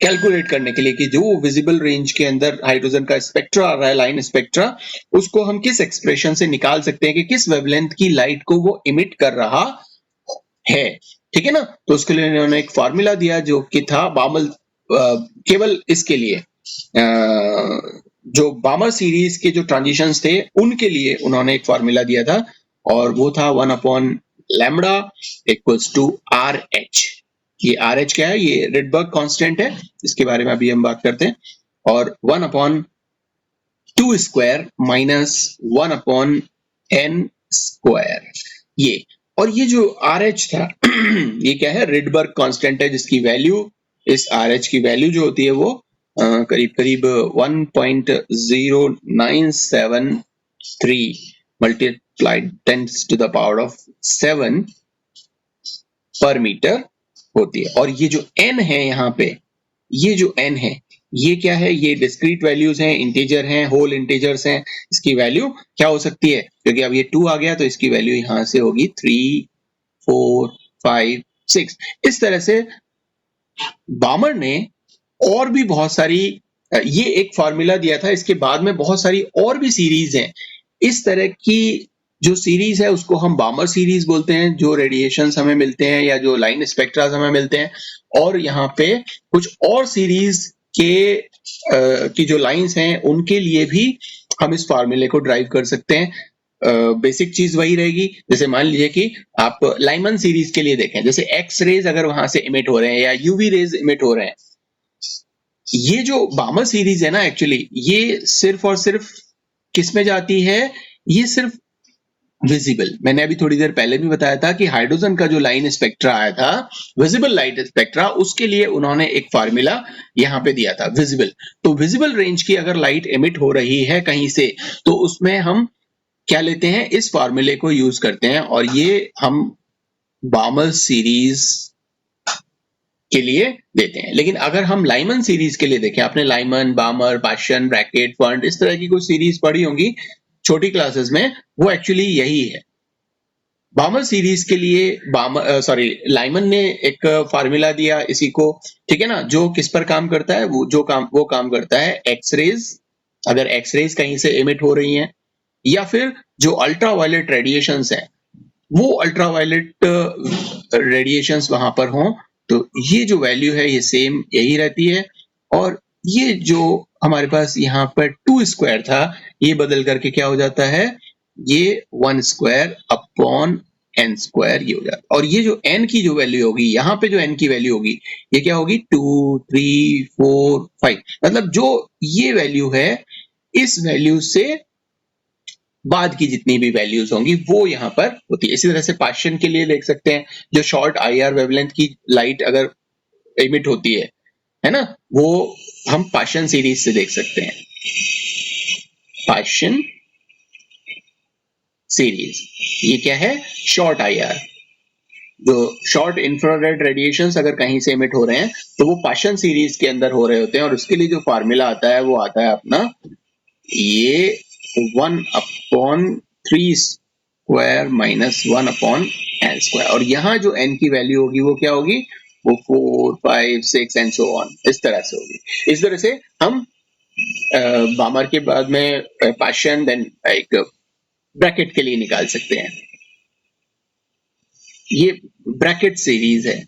कैलकुलेट करने के लिए कि जो विजिबल रेंज के अंदर हाइड्रोजन का स्पेक्ट्रा आ रहा है, लाइन स्पेक्ट्रा, उसको हम किस एक्सप्रेशन से निकाल सकते हैं कि किस वेवलेंथ की लाइट को वो इमिट कर रहा है, ठीक है ना। तो उसके लिए इन्होंने एक फार्मूला दिया जो कि था बामल, केवल इसके लिए जो बामर सीरीज के जो ट्रांजिशंस थे उनके लिए उन्होंने एक फार्मूला दिया था, और वो था 1/लैम्ब्डा इक्वल्स टू RH। ये RH क्या है, ये रिडबर्ग कांस्टेंट है, इसके बारे में अभी हम बात करते हैं। और 1/2 स्क्वायर माइनस 1/n², ये, और ये जो RH था ये क्या है, रिडबर्ग कांस्टेंट है, जिसकी वैल्यू, इस RH की वैल्यू जो होती है वो करीब करीब 1.0973 multiplied 10 to the power of 7 पर मीटर होती है। और ये जो n है यहाँ पे, ये जो n है ये क्या है, ये डिस्क्रीट वैल्यूज हैं, इंटीजर हैं, होल इंटीजर्स हैं, इसकी वैल्यू क्या हो सकती है, क्योंकि अब ये 2 आ गया तो इसकी वैल्यू यहाँ से होगी 3 4, 5, 6 इस तरह से बामर ने और भी बहुत सारी ये एक फॉर्मूला दिया था, इसके बाद में बहुत सारी और भी सीरीज हैं। इस तरह की जो सीरीज है उसको हम बामर सीरीज बोलते हैं, जो रेडिएशंस हमें मिलते हैं या जो लाइन स्पेक्ट्रा हमें मिलते हैं। और यहाँ पे कुछ और सीरीज के की जो लाइंस हैं उनके लिए भी हम इस फार्मूले को ड्राइव कर सकते हैं। बेसिक चीज वही रहेगी। जैसे मान लीजिए कि आप लाइमन सीरीज के लिए देखें, जैसे एक्स रेज अगर वहां से इमिट हो रहे हैं या यूवी रेज इमिट हो रहे हैं, ये जो बामर सीरीज है ना, एक्चुअली ये सिर्फ और सिर्फ किस में जाती है, ये सिर्फ विजिबल, मैंने अभी थोड़ी देर पहले भी बताया था कि हाइड्रोजन का जो लाइन स्पेक्ट्रा आया था, विजिबल लाइट स्पेक्ट्रा, उसके लिए उन्होंने एक फार्मूला यहां पे दिया था, विजिबल। तो विजिबल रेंज की अगर लाइट एमिट हो रही है कहीं से, तो उसमें हम क्या लेते हैं, इस फार्मूले को यूज करते हैं, और ये हम बामर सीरीज के लिए देते हैं। लेकिन अगर हम लाइमन सीरीज के लिए देखें, आपने लाइमन, बामर, पाशन, ब्रैकेट, फंड इस तरह की कुछ सीरीज पढ़ी होंगी छोटी क्लासेस में, वो एक्चुअली यही है। बामर सीरीज के लिए लाइमन ने एक फार्मूला दिया इसी को, ठीक है ना, जो किस पर काम करता है, वो काम करता है एक्सरेज। अगर एक्सरेज कहीं से एमिट हो रही हैं, या फिर जो अल्ट्रावायलेट रेडिएशंस है, वो अल्ट्रावायलेट रेडिएशंस वहां पर हों, तो ये जो वैल्यू है ये सेम यही रहती है। और ये जो हमारे पास यहाँ पर 2 स्क्वायर था, ये बदल करके क्या हो जाता है, ये 1 स्क्वायर अपॉन n स्क्वायर ये हो जाता है। और ये जो n की जो वैल्यू होगी, यहाँ पे जो n की वैल्यू होगी, ये क्या होगी, 2, 3, 4, 5, मतलब जो ये वैल्यू है, इस वैल्यू से बाद की जितनी भी वैल्यूज होंगी वो यहाँ पर होती है। इसी तरह से पाशन के लिए देख सकते हैं, जो शॉर्ट IR वेवलेंथ की लाइट अगर एमिट होती है ना, वो हम पाशन सीरीज से देख सकते हैं। पाशन सीरीज ये क्या है, शॉर्ट IR, जो शॉर्ट इंफ्रारेड रेडिएशंस अगर कहीं से एमिट हो रहे हैं तो वो पाशन सीरीज के अंदर हो रहे होते हैं। और उसके लिए जो फार्मूला आता है वो आता है अपना ये 1/3 स्क्वायर माइनस 1/n स्क्वायर। और यहाँ जो n की वैल्यू होगी वो क्या होगी, वो 4, 5, 6 एंड सो ऑन, इस तरह से होगी। इस तरह से हम बामर के बाद में पाशन, देन एक ब्रैकेट के लिए निकाल सकते हैं। ये ब्रैकेट सीरीज है,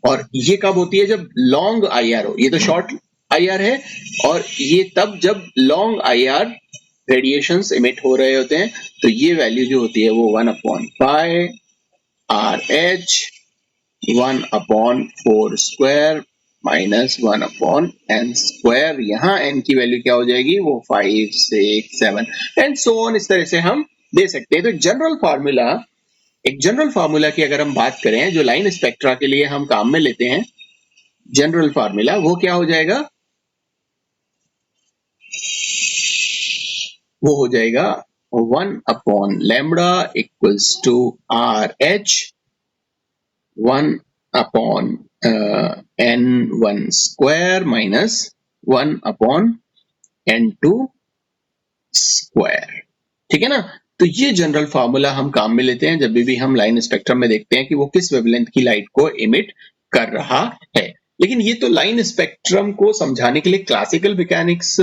और ये कब होती है, जब लॉन्ग IR हो। ये तो शॉर्ट IR है, और ये तब जब लॉन्ग IR रेडिएशंस इमिट हो रहे होते हैं, तो ये वैल्यू जो होती है वो 1/5 RH 1/4 square minus 1/n square. यहाँ n की वैल्यू क्या हो जाएगी, वो 5, 6, 7 एंड सो ऑन, इस तरह से हम दे सकते हैं। तो एक जनरल फार्मूला की अगर हम बात करें, जो लाइन स्पेक्ट्रा के लिए हम काम में लेते हैं, जनरल फार्मूला वो क्या हो जाएगा, वो हो जाएगा 1/λ equals to RH 1/n1 square minus 1/n2 square. ठीक है ना। तो ये जनरल फार्मूला हम काम में लेते हैं जब भी हम लाइन स्पेक्ट्रम में देखते हैं कि वो किस वेवलेंथ की लाइट को इमिट कर रहा है। लेकिन ये तो लाइन स्पेक्ट्रम को समझाने के लिए क्लासिकल मैकेनिक्स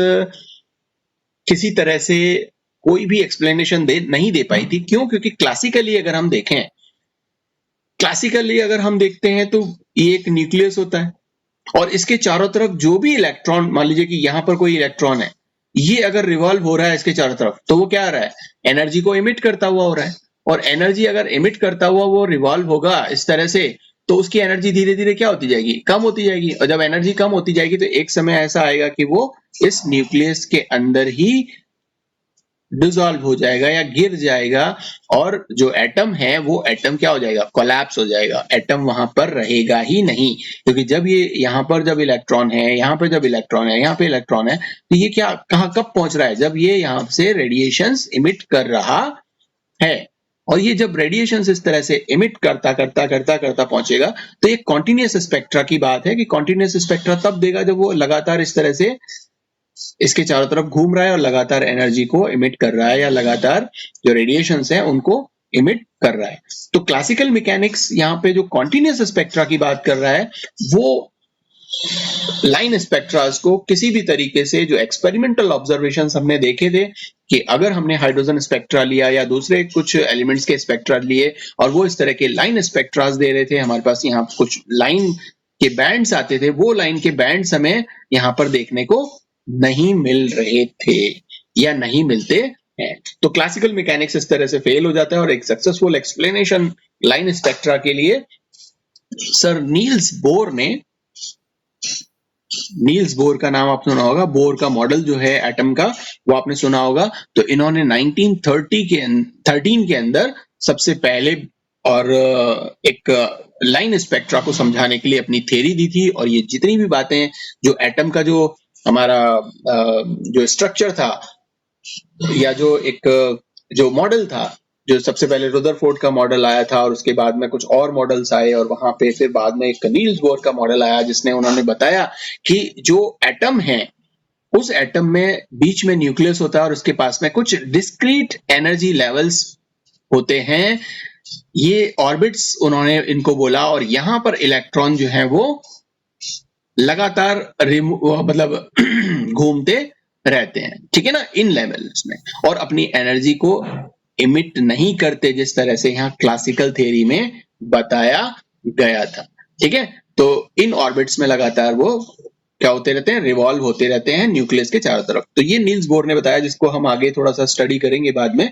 किसी तरह से कोई भी एक्सप्लेनेशन नहीं दे पाई थी। क्यों? क्योंकि क्लासिकली अगर हम देखते हैं तो ये एक न्यूक्लियस होता है, और इसके चारों तरफ जो भी इलेक्ट्रॉन, मान लीजिए कि यहां पर कोई इलेक्ट्रॉन है, ये अगर रिवॉल्व हो रहा है इसके चारों तरफ, तो वो क्या आ रहा है, एनर्जी को इमिट करता हुआ हो रहा है। और एनर्जी अगर इमिट करता हुआ वो रिवॉल्व होगा इस तरह से, तो उसकी एनर्जी धीरे धीरे क्या होती जाएगी, कम होती जाएगी। और जब एनर्जी कम होती जाएगी तो एक समय ऐसा आएगा कि वो इस न्यूक्लियस के अंदर ही डिसॉल्व हो जाएगा या गिर जाएगा, और जो एटम है वो एटम क्या हो जाएगा, कोलैप्स हो जाएगा। एटम वहां पर रहेगा ही नहीं, क्योंकि जब ये यहाँ पर जब इलेक्ट्रॉन है, यहाँ पर जब इलेक्ट्रॉन है, यहाँ पे इलेक्ट्रॉन है, तो ये क्या कहाँ कब पहुंच रहा है, जब ये यहाँ से रेडिएशंस इमिट कर रहा है। और ये जब रेडिएशंस इस तरह से इमिट करता करता करता करता पहुंचेगा, तो ये कॉन्टिन्यूअस स्पेक्ट्रा की बात है कि कॉन्टिन्यूअस स्पेक्ट्रा तब देगा जब वो लगातार इस तरह से इसके चारों तरफ घूम रहा है और लगातार एनर्जी को इमिट कर रहा है, या लगातार जो रेडिएशंस है उनको इमिट कर रहा है। तो क्लासिकल मैकेनिक्स यहाँ पे जो कॉन्टिन्यूस स्पेक्ट्रा की बात कर रहा है वो लाइन स्पेक्ट्रास को किसी भी तरीके से जो एक्सपेरिमेंटल ऑब्जर्वेशंस हमने देखे थे कि अगर हमने हाइड्रोजन स्पेक्ट्रा लिया या दूसरे कुछ एलिमेंट्स के स्पेक्ट्रा लिए और वो इस तरह के लाइन स्पेक्ट्रास दे रहे थे, हमारे पास यहाँ कुछ लाइन के बैंड्स आते थे, वो लाइन के बैंड्स हमें यहाँ पर देखने को नहीं मिल रहे थे या नहीं मिलते हैं। तो क्लासिकल मैकेनिक्स इस तरह से फेल हो जाता है और एक सक्सेसफुल एक्सप्लेनेशन लाइन स्पेक्ट्रा के लिए सर नील्स बोर का नाम आपने सुना होगा। बोर का मॉडल जो है एटम का वो आपने सुना होगा। तो इन्होंने 1913 के अंदर सबसे पहले और एक लाइन स्पेक्ट्रा को समझाने के लिए अपनी थ्योरी दी थी। और ये जितनी भी बातें जो एटम का जो हमारा जो स्ट्रक्चर था या जो एक जो मॉडल था, जो सबसे पहले रुदरफोर्ड का मॉडल आया था और उसके बाद में कुछ और मॉडल्स आए और वहां पे फिर बाद में एक नील्स बोर का मॉडल आया जिसने उन्होंने बताया कि जो एटम है उस एटम में बीच में न्यूक्लियस होता है और उसके पास में कुछ डिस्क्रीट एनर्जी लेवल्स होते हैं। ये ऑर्बिट्स उन्होंने इनको बोला और यहाँ पर इलेक्ट्रॉन जो है वो लगातार मतलब घूमते रहते हैं, ठीक है ना, इन लेवल्स में, और अपनी एनर्जी को इमिट नहीं करते जिस तरह से यहाँ क्लासिकल थ्योरी में बताया गया था। ठीक है, तो इन ऑर्बिट्स में लगातार वो क्या होते रहते हैं, रिवॉल्व होते रहते हैं न्यूक्लियस के चारों तरफ। तो ये नील्स बोर ने बताया जिसको हम आगे थोड़ा सा स्टडी करेंगे बाद में।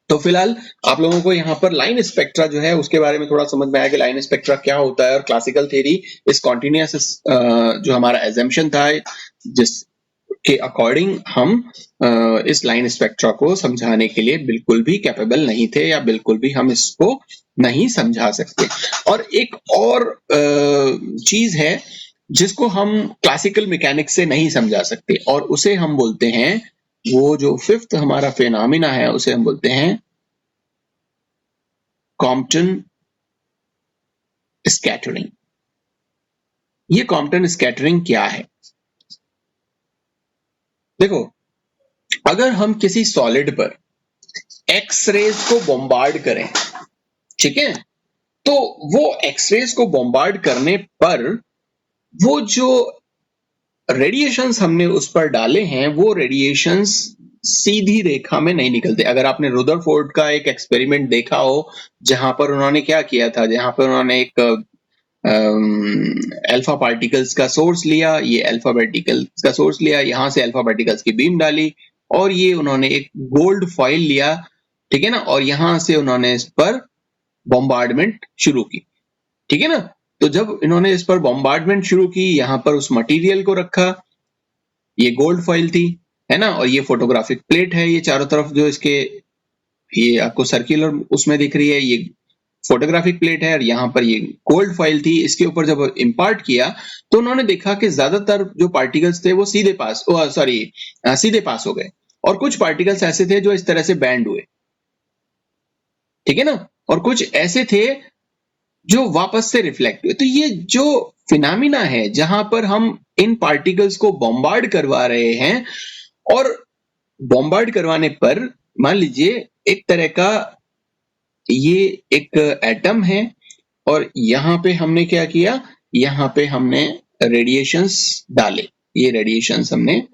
तो फिलहाल आप लोगों को यहाँ पर लाइन स्पेक्ट्रा जो है उसके बारे में थोड़ा समझ में आया कि लाइन स्पेक्ट्रा क्या होता है और क्लासिकल थ्योरी इस कॉन्टिन्यूअस जो हमारा एजम्पशन था जिसके अकॉर्डिंग हम इस लाइन स्पेक्ट्रा को समझाने के लिए बिल्कुल भी कैपेबल नहीं थे या बिल्कुल भी हम इसको नहीं समझा सकते। और एक और चीज है जिसको हम क्लासिकल मैकेनिक्स से नहीं समझा सकते और उसे हम बोलते हैं, वो जो फिफ्थ हमारा फेनोमेना है उसे हम बोलते हैं कॉम्पटन स्कैटरिंग। ये कॉम्पटन स्कैटरिंग क्या है? देखो, अगर हम किसी सॉलिड पर एक्स-रेज को बॉम्बार्ड करें, ठीक है, तो वो एक्स-रेज को बॉम्बार्ड करने पर वो जो रेडिएशंस हमने उस पर डाले हैं वो रेडिएशंस सीधी रेखा में नहीं निकलते। अगर आपने रुदरफोर्ड का एक एक्सपेरिमेंट देखा हो जहां पर उन्होंने क्या किया था, जहां पर उन्होंने एक अल्फा पार्टिकल्स का सोर्स लिया, ये अल्फा पार्टिकल्स का सोर्स लिया, यहां से अल्फा पार्टिकल्स की बीम डाली और ये उन्होंने एक गोल्ड फॉइल लिया, ठीक है ना, और यहां से उन्होंने इस पर बॉम्बार्डमेंट शुरू की, ठीक है ना। तो जब इन्होंने इस पर बॉम्बार्डमेंट शुरू की, यहां पर उस मटेरियल को रखा, ये गोल्ड फॉइल थी, है ना, और ये फोटोग्राफिक प्लेट है, ये चारों तरफ जो इसके ये आपको सर्कुलर उसमें दिख रही है, ये फोटोग्राफिक प्लेट है और यहाँ पर ये गोल्ड फॉइल थी। इसके ऊपर जब इंपार्ट किया तो उन्होंने देखा कि ज्यादातर जो पार्टिकल्स थे वो सीधे पास हो गए और कुछ पार्टिकल्स ऐसे थे जो इस तरह से बैंड हुए, ठीक है ना, और कुछ ऐसे थे जो वापस से रिफ्लेक्ट हुए। तो ये जो फिनोमेना है जहां पर हम इन पार्टिकल्स को बॉम्बार्ड करवा रहे हैं और बॉम्बार्ड करवाने पर मान लीजिए एक तरह का ये एक एटम है और यहाँ पे हमने क्या किया, यहाँ पे हमने रेडिएशंस डाले, ये रेडिएशंस हमने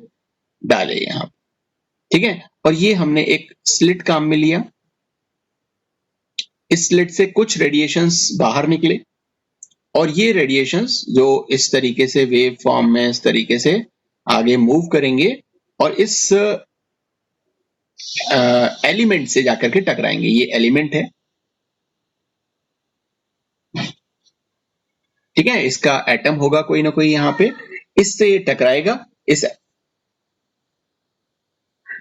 डाले यहाँ, ठीक है, और ये हमने एक स्लिट काम में लिया, इस स्लिट से कुछ रेडिएशंस बाहर निकले और ये रेडिएशंस जो इस तरीके से वेव फॉर्म में इस तरीके से आगे मूव करेंगे और इस एलिमेंट से जाकर के टकराएंगे। ये एलिमेंट है, ठीक है, इसका एटम होगा कोई ना कोई यहाँ पे, इससे ये टकराएगा, इस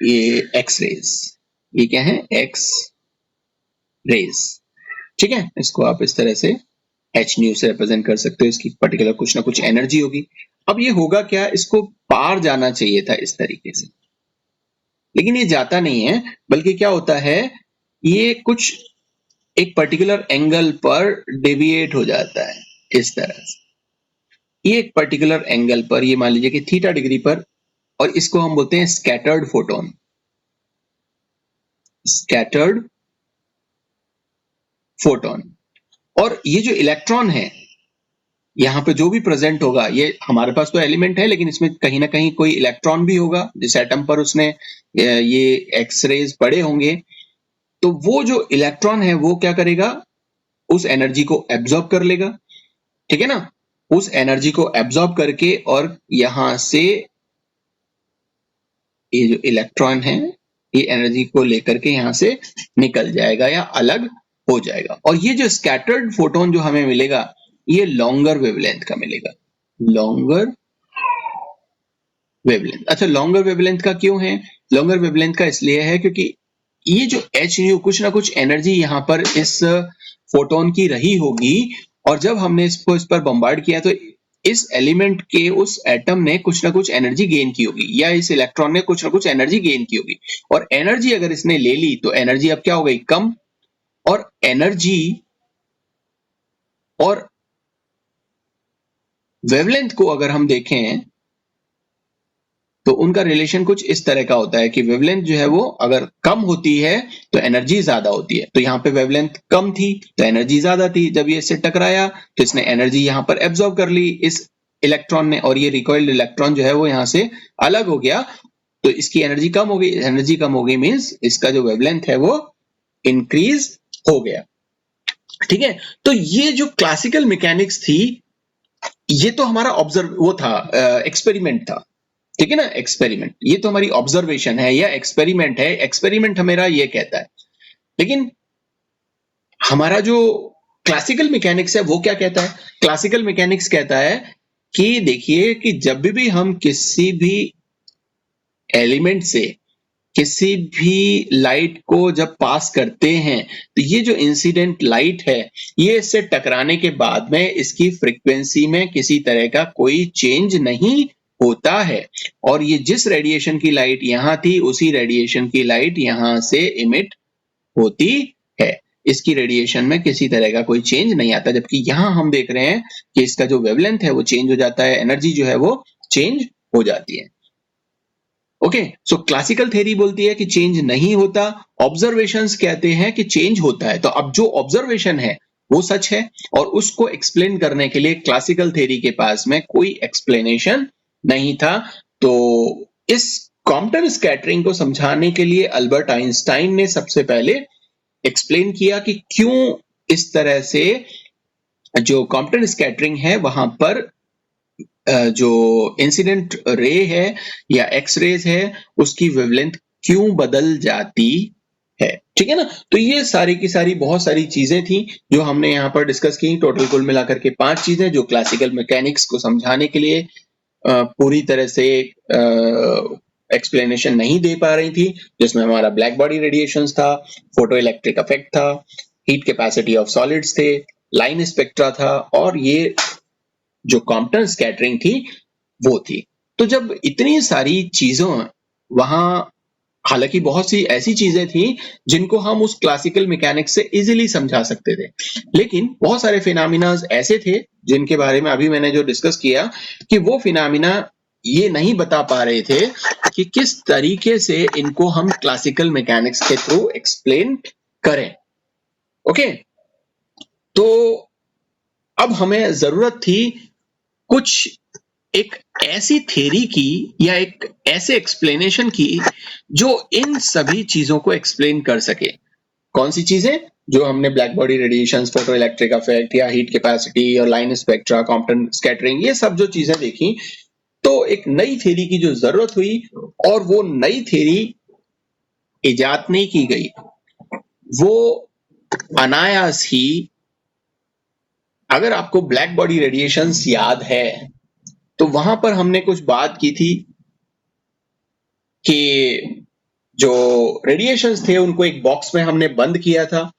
ये एक्स रेज, ये क्या है, एक्स रेज, ठीक है, इसको आप इस तरह से एच न्यू से रिप्रेजेंट कर सकते हो, इसकी पर्टिकुलर कुछ ना कुछ एनर्जी होगी। अब ये होगा क्या, इसको पार जाना चाहिए था इस तरीके से, लेकिन ये जाता नहीं है, बल्कि क्या होता है, ये कुछ एक पर्टिकुलर एंगल पर डेविएट हो जाता है इस तरह से, ये एक पर्टिकुलर एंगल पर, ये मान लीजिए कि थीटा डिग्री पर, और इसको हम बोलते हैं स्कैटर्ड फोटोन, स्कैटर्ड फोटोन। और ये जो इलेक्ट्रॉन है यहाँ पे जो भी प्रेजेंट होगा, ये हमारे पास तो एलिमेंट है लेकिन इसमें कहीं ना कहीं कोई इलेक्ट्रॉन भी होगा, जिस एटम पर उसने ये एक्स रेज पड़े होंगे। तो वो जो इलेक्ट्रॉन है वो क्या करेगा, उस एनर्जी को एब्जॉर्ब कर लेगा, ठीक है ना। उस एनर्जी को एब्जॉर्ब करके और यहां से ये जो इलेक्ट्रॉन है ये एनर्जी को लेकर के यहां से निकल जाएगा या अलग हो जाएगा। और ये जो स्कैटर्ड फोटोन जो हमें मिलेगा ये लॉन्गर वेवलेंथ का मिलेगा। लॉन्गर वेवलेंथ, अच्छा लॉन्गर वेवलेंथ का क्यों है? लॉन्गर वेवलेंथ का इसलिए है क्योंकि ये जो एच न्यू कुछ ना कुछ एनर्जी यहाँ पर इस फोटोन की रही होगी, और जब हमने इसको इस पर बम्बार्ड किया तो इस एलिमेंट के उस एटम ने कुछ ना कुछ एनर्जी गेन की होगी, या इस इलेक्ट्रॉन ने कुछ ना कुछ एनर्जी गेन की होगी। और एनर्जी अगर इसने ले ली तो एनर्जी अब क्या हो गई, कम। और एनर्जी और वेवलेंथ को अगर हम देखें तो उनका रिलेशन कुछ इस तरह का होता है कि वेवलेंथ जो है वो अगर कम होती है तो एनर्जी ज्यादा होती है। तो यहाँ पे वेवलेंथ कम थी तो एनर्जी ज्यादा थी, जब ये इससे टकराया तो इसने एनर्जी यहाँ पर एब्जॉर्ब कर ली इस इलेक्ट्रॉन ने, और ये रिकॉइल्ड इलेक्ट्रॉन जो है वो यहाँ से अलग हो गया तो इसकी एनर्जी कम हो गई। एनर्जी कम हो गई मीन्स इसका जो वेवलेंथ है वो इंक्रीज हो गया, ठीक है। तो ये जो क्लासिकल मैकेनिक्स थी ये तो हमारा ऑब्जर्व वो था, एक्सपेरिमेंट था, ठीक है ना। एक्सपेरिमेंट, ये तो हमारी ऑब्जर्वेशन है या एक्सपेरिमेंट है। एक्सपेरिमेंट हमारा ये कहता है, लेकिन हमारा जो क्लासिकल मैकेनिक्स है वो क्या कहता है? क्लासिकल मैकेनिक्स कहता है कि देखिए कि जब भी हम किसी भी एलिमेंट से किसी भी लाइट को जब पास करते हैं तो ये जो इंसिडेंट लाइट है ये इससे टकराने के बाद में इसकी फ्रीक्वेंसी में किसी तरह का कोई चेंज नहीं होता है, और ये जिस रेडिएशन की लाइट यहाँ थी उसी रेडिएशन की लाइट यहाँ से इमिट होती है। इसकी रेडिएशन में किसी तरह का कोई चेंज नहीं आता, जबकि यहाँ हम देख रहे हैं कि इसका जो वेवलेंथ है वो चेंज हो जाता है, एनर्जी जो है वो चेंज हो जाती है। ओके, सो क्लासिकल थ्योरी बोलती है कि चेंज नहीं होता, ऑब्जर्वेशंस कहते हैं कि चेंज होता है। तो अब जो ऑब्जर्वेशन है वो सच है, और उसको एक्सप्लेन करने के लिए क्लासिकल थ्योरी के पास में कोई एक्सप्लेनेशन नहीं था। तो इस कॉम्पटन स्कैटरिंग को समझाने के लिए अल्बर्ट आइंस्टाइन ने सबसे पहले एक्सप्लेन किया कि क्यों इस तरह से जो कॉम्पटन स्कैटरिंग है वहां पर जो इंसिडेंट रे है या एक्स रेज है उसकी वेवलेंथ क्यों बदल जाती है, ठीक है ना। तो ये सारी की सारी बहुत सारी चीजें थी जो हमने यहाँ पर डिस्कस की। टोटल कुल मिलाकर के 5 चीजें जो क्लासिकल मैकेनिक्स को समझाने के लिए पूरी तरह से एक्सप्लेनेशन नहीं दे पा रही थी, जिसमें हमारा ब्लैक बॉडी रेडिएशन था, फोटो इलेक्ट्रिक इफेक्ट था, हीट कैपेसिटी ऑफ सॉलिड्स थे, लाइन स्पेक्ट्रा था, और ये जो कॉम्पटन स्कैटरिंग थी वो थी। तो जब इतनी सारी चीजों वहां, हालांकि बहुत सी ऐसी चीजें थी जिनको हम उस क्लासिकल मैकेनिक्स से इजीली समझा सकते थे, लेकिन बहुत सारे फिनोमिना ऐसे थे जिनके बारे में अभी मैंने जो डिस्कस किया कि वो फिनोमिना ये नहीं बता पा रहे थे कि किस तरीके से इनको हम क्लासिकल मैकेनिक्स के थ्रू एक्सप्लेन करें। ओके, तो अब हमें जरूरत थी कुछ एक ऐसी थ्योरी की या एक ऐसे एक्सप्लेनेशन की जो इन सभी चीजों को एक्सप्लेन कर सके। कौन सी चीजें? जो हमने black body radiation, photo electric effect या हीट कैपेसिटी और लाइन स्पेक्ट्रा, कॉम्पटन स्कैटरिंग, ये सब जो चीजें देखी, तो एक नई थ्योरी की जो जरूरत हुई, और वो नई थ्योरी इजाद नहीं की गई, वो अनायास ही, अगर आपको ब्लैक बॉडी रेडिएशंस याद है तो वहां पर हमने कुछ बात की थी कि जो रेडिएशंस थे उनको एक बॉक्स में हमने बंद किया था,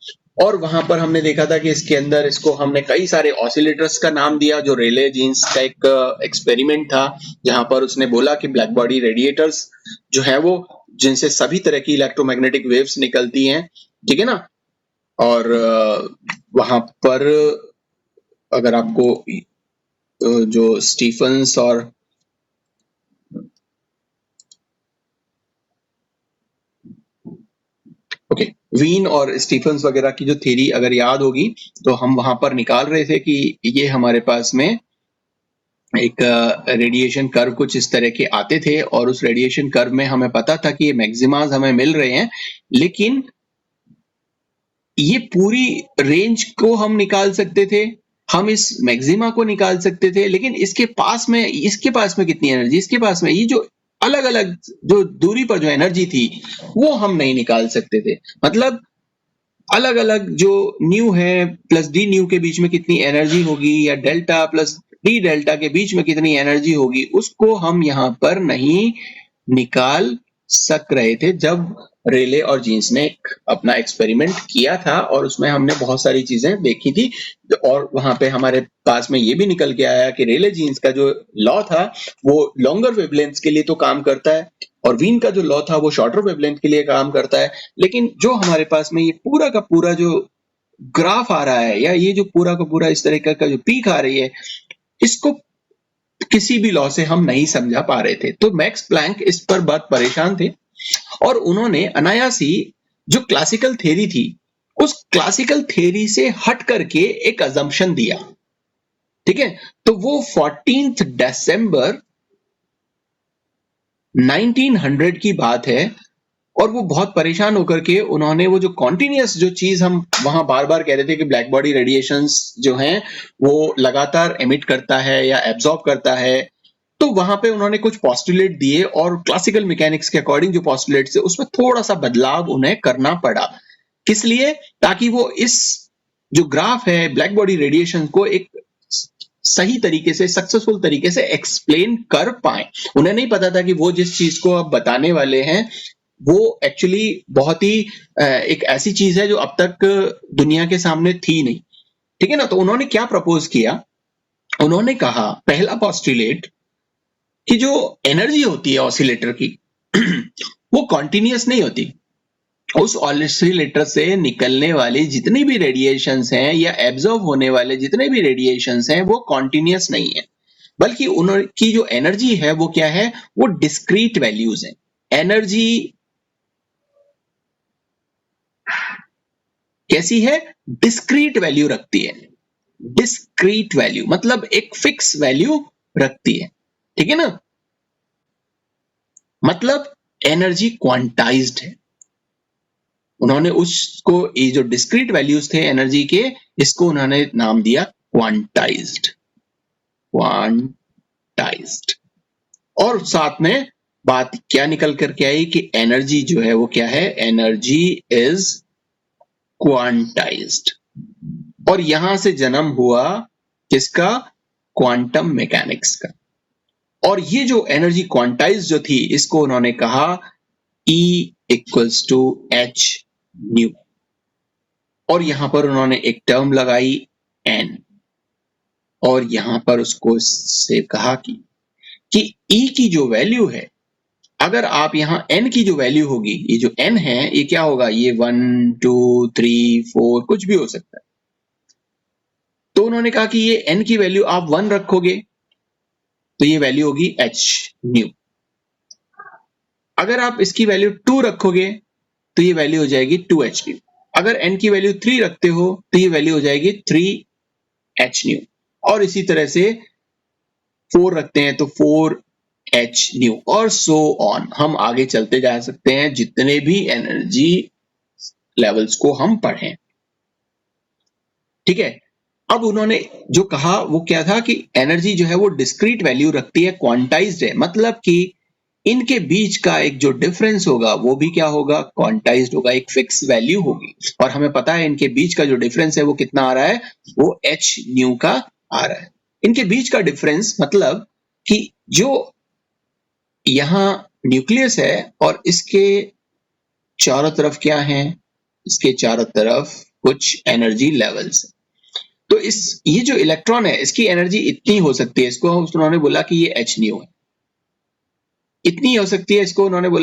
और वहां पर हमने देखा था कि इसके अंदर इसको हमने कई सारे ऑसिलेटर्स का नाम दिया, जो रेले जीन्स का एक एक्सपेरिमेंट था जहां पर उसने बोला कि ब्लैक बॉडी रेडिएटर्स जो है वो, जिनसे सभी तरह की इलेक्ट्रोमैग्नेटिक वेव्स निकलती हैं, ठीक है ना। और वहां पर अगर आपको जो स्टीफन्स और ओके वीन और स्टीफन्स वगैरह की जो थ्योरी अगर याद होगी तो हम वहां पर निकाल रहे थे कि ये हमारे पास में एक रेडिएशन कर्व कुछ इस तरह के आते थे और उस रेडिएशन कर्व में हमें पता था कि ये मैक्सिमास हमें मिल रहे हैं, लेकिन ये पूरी रेंज को हम निकाल सकते थे, हम इस मैक्सिमा को निकाल सकते थे, लेकिन इसके पास में कितनी एनर्जी, इसके पास में ये जो अलग अलग जो दूरी पर जो एनर्जी थी वो हम नहीं निकाल सकते थे। मतलब अलग अलग जो न्यू है प्लस डी न्यू के बीच में कितनी एनर्जी होगी या डेल्टा प्लस डी डेल्टा के बीच में कितनी एनर्जी होगी, उसको हम यहाँ पर नहीं निकाल सक रहे थे जब रेले और जीन्स ने अपना एक्सपेरिमेंट किया था और उसमें हमने बहुत सारी चीजें देखी थी और वहां पे हमारे पास में ये भी निकल के आया कि रेले जीन्स का जो लॉ था वो लॉन्गर वेवलेंथ के लिए तो काम करता है और वीन का जो लॉ था वो शॉर्टर वेवलेंथ के लिए काम करता है, लेकिन जो हमारे पास में ये पूरा का पूरा जो ग्राफ आ रहा है या ये जो पूरा का पूरा इस तरह का जो पीक आ रही है, इसको किसी भी लॉ से हम नहीं समझा पा रहे थे। तो मैक्स प्लैंक इस पर बहुत परेशान थे और उन्होंने अनायास ही जो क्लासिकल थ्योरी थी उस क्लासिकल थ्योरी से हट करके एक अजम्पशन दिया। ठीक है, तो वो 14 दिसंबर 1900 की बात है और वो बहुत परेशान होकर के उन्होंने वो जो कॉन्टिन्यूअस जो चीज हम वहां बार बार कह रहे थे कि ब्लैक बॉडी रेडिएशंस जो हैं वो लगातार एमिट करता है या एब्जॉर्ब करता है, तो वहां पे उन्होंने कुछ पोस्टुलेट दिए और क्लासिकल मैकेनिक्स के अकॉर्डिंग जो पोस्टुलेट थे उसमें थोड़ा सा बदलाव उन्हें करना पड़ा। किस लिए? ताकि वो इस जो ग्राफ है ब्लैक बॉडी रेडिएशन को एक सही तरीके से सक्सेसफुल तरीके से एक्सप्लेन कर पाए। उन्हें नहीं पता था कि वो जिस चीज को अब बताने वाले हैं वो एक्चुअली बहुत ही एक ऐसी चीज है जो अब तक दुनिया के सामने थी नहीं। ठीक है ना, तो उन्होंने क्या प्रपोज किया, उन्होंने कहा पहला पोस्टुलेट कि जो एनर्जी होती है ऑसिलेटर की वो कॉन्टिन्यूअस नहीं होती, उस ऑसिलेटर से निकलने वाली जितनी भी रेडिएशंस हैं या एब्जॉर्ब होने वाले जितने भी रेडिएशंस हैं वो कॉन्टिन्यूअस नहीं है, बल्कि उनकी जो एनर्जी है वो क्या है, वो डिस्क्रीट वैल्यूज है। एनर्जी कैसी है? डिस्क्रीट वैल्यू रखती है। डिस्क्रीट वैल्यू मतलब एक फिक्स वैल्यू रखती है। ठीक है ना, मतलब एनर्जी क्वांटाइज्ड है। उन्होंने उसको ये जो डिस्क्रीट वैल्यूज थे एनर्जी के, इसको उन्होंने नाम दिया क्वांटाइज्ड। क्वांटाइज्ड और साथ में बात क्या निकल करके आई कि एनर्जी जो है वो क्या है, एनर्जी इज क्वांटाइज्ड। और यहां से जन्म हुआ किसका? क्वांटम मैकेनिक्स का। और ये जो एनर्जी क्वांटाइज्ड जो थी इसको उन्होंने कहा E equals to h nu और यहां पर उन्होंने एक टर्म लगाई n और यहां पर उसको से कहा कि E की जो वैल्यू है, अगर आप यहां n की जो वैल्यू होगी, ये जो n है ये क्या होगा, ये 1 2 3 4 कुछ भी हो सकता है। तो उन्होंने कहा कि ये n की वैल्यू आप 1 रखोगे तो ये वैल्यू होगी h न्यू, अगर आप इसकी वैल्यू 2 रखोगे तो ये वैल्यू हो जाएगी 2h न्यू, अगर n की वैल्यू 3 रखते हो तो ये वैल्यू हो जाएगी 3h न्यू और इसी तरह से 4 रखते हैं तो 4h न्यू और सो ऑन। हम आगे चलते जा सकते हैं जितने भी एनर्जी लेवल्स को हम पढ़ें। ठीक है, अब उन्होंने जो कहा वो क्या था कि एनर्जी जो है वो डिस्क्रीट वैल्यू रखती है, क्वांटाइज्ड है, मतलब कि इनके बीच का एक जो डिफरेंस होगा वो भी क्या होगा, क्वांटाइज्ड होगा, एक फिक्स वैल्यू होगी। और हमें पता है इनके बीच का जो डिफरेंस है वो कितना आ रहा है, वो h न्यू का आ रहा है। इनके बीच का डिफरेंस मतलब कि जो यहां न्यूक्लियस है और इसके चारों तरफ क्या है, इसके चारों तरफ कुछ एनर्जी लेवल्स है। तो ये जो इलेक्ट्रॉन है इसकी एनर्जी इतनी हो सकती है, इसको उन्होंने बोला कि ये h न्यू है, इतनी हो सकती है, इसको उन्होंने बोला